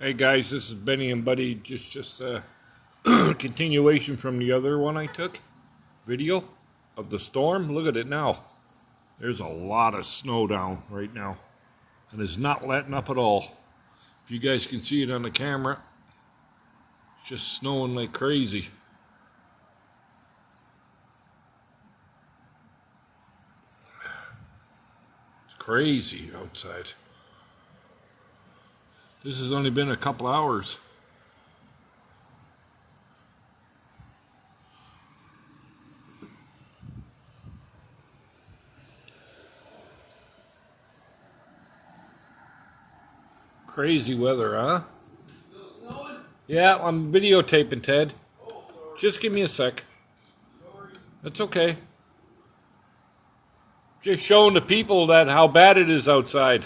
Hey guys, this is Benny and Buddy. Just a continuation from the other one I took video of the storm. Look at it now. There's a lot of snow down right now, and it's not letting up at all. If you guys can see it on the camera, it's just snowing like crazy. It's crazy outside. This has only been a couple hours. Crazy weather, huh? Still snowing? Yeah, I'm videotaping, Ted. Oh, sorry. Just give me a sec. Sorry. That's okay. Just showing the people that how bad it is outside.